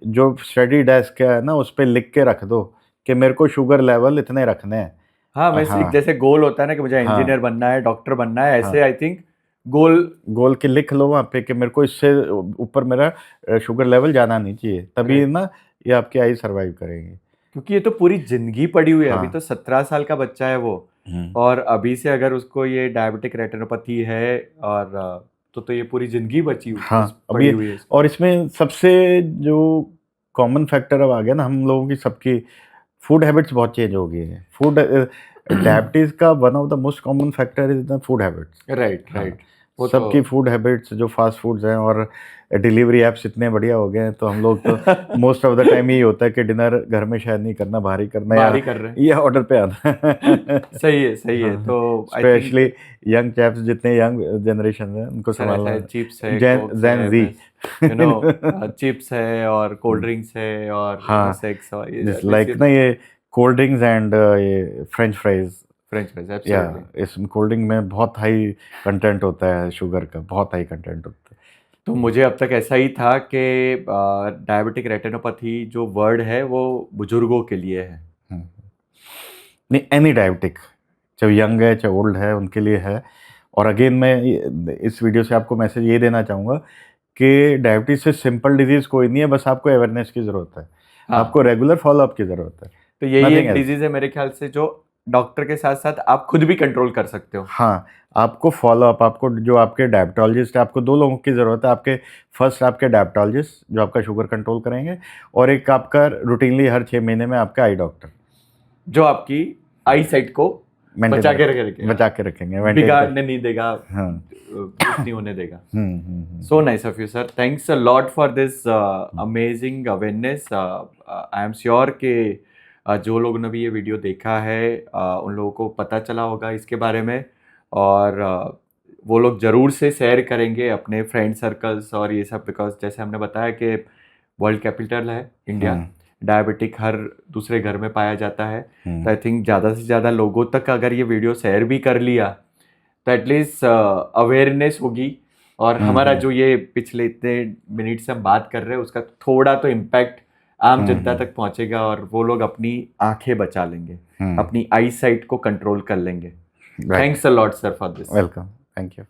जो स्टडी डेस्क है ना उस पर लिख के रख दो कि मेरे को शुगर लेवल इतने रखने हैं। हाँ वैसे एक हाँ, जैसे गोल होता है ना कि मुझे हाँ, इंजीनियर बनना है, डॉक्टर बनना है, हाँ, ऐसे आई थिंक गोल, गोल के लिख लो वहाँ पे कि मेरे को इससे ऊपर मेरा शुगर लेवल जाना नहीं चाहिए, तभी राइट, ना ये आपकी आई सर्वाइव करेंगी। क्योंकि ये तो पूरी जिंदगी पड़ी हुई है, अभी हाँ, तो 17 साल का बच्चा है वो, हम्म, और अभी से अगर उसको ये डायबिटिक रेटिनोपैथी है और तो ये पूरी जिंदगी बची हाँ, पड़ी अभी हुई है और इसको। इसमें सबसे जो कॉमन फैक्टर अब आ गया ना हम लोगों की सबकी, फूड हैबिट्स बहुत चेंज हो गई है। फूड डायबिटीज का one of the most common factor is the food habits. Right हाँ, राइट, वो तो सबकी फूड हैबिट्स जो फास्ट फूड्स हैं, और डिलीवरी ऐप्स इतने बढ़िया हो गए हैं, तो हम लोग तो मोस्ट ऑफ द टाइम यही होता है कि डिनर घर में शायद नहीं करना, बाहर ही करना, बाहरी कर रहे हैं, या ऑर्डर पे आना है। सही है, हाँ, तो I think specially young chaps, जितने यंग जनरेशन है उनको सर ऐसा संभालना। है, चिप्स है, जैन कोक्स जैन है, जी। यू नो चिप्स है और कोल्ड ड्रिंक्स है और हाँ, सेक्स और जिस ये लाइक ना ये कोल्ड ड्रिंक्स एंड ये फ्रेंच फ्राइज, फ्रेंच फ्राइज या एब्सोल्युटली। इस कोल्ड ड्रिंक में बहुत हाई कंटेंट होता है शुगर का, बहुत हाई कंटेंट होता है। तो मुझे अब तक ऐसा ही था कि डायबिटिक रेटिनोपैथी जो वर्ड है वो बुजुर्गों के लिए है। हम्म। नहीं, एनी डायबिटिक, चाहे यंग है चाहे ओल्ड है, उनके लिए है। और अगेन मैं इस वीडियो से आपको मैसेज ये देना चाहूँगा कि डायबिटीज से सिंपल डिजीज कोई नहीं है, बस आपको अवेयरनेस की ज़रूरत है। हाँ। आपको रेगुलर फॉलोअप की ज़रूरत है। तो यही Nothing एक else. डिजीज है मेरे ख्याल से जो डॉक्टर के साथ साथ आप खुद भी कंट्रोल कर सकते हो। हाँ, आपको फॉलोअप, आपको जो आपके डायबिटोलॉजिस्ट है, आपको 2 लोगों की ज़रूरत है। आपके फर्स्ट आपके डायबिटोलॉजिस्ट जो आपका शुगर कंट्रोल करेंगे, और एक आपका रूटीनली हर 6 महीने में आपका आई डॉक्टर, जो आपकी आई साइट को Maintain बचा के रखेंगे, रखेगा, बचा के रखेंगे, maintain बिगाड़ने नहीं देगा, हाँ। कुछ नहीं होने देगा। हम्म। So nice of you, sir. Thanks a lot for this amazing awareness. I am sure कि जो लोगों ने भी ये वीडियो देखा है उन लोगों को पता चला होगा इसके बारे में, और वो लोग ज़रूर से शेयर करेंगे अपने फ्रेंड सर्कल्स और ये सब, बिकॉज जैसे हमने बताया कि वर्ल्ड कैपिटल है इंडिया, डायबिटिक हर दूसरे घर में पाया जाता है। तो आई थिंक ज़्यादा से ज़्यादा लोगों तक अगर ये वीडियो शेयर भी कर लिया तो एटलीस्ट अवेयरनेस होगी, और हमारा जो ये पिछले इतने मिनट से हम बात कर रहे हैं उसका थोड़ा तो इम्पैक्ट आम जनता तक पहुंचेगा, और वो लोग अपनी आंखें बचा लेंगे, अपनी आई साइट को कंट्रोल कर लेंगे। Thanks a lot sir for this. Welcome, thank you.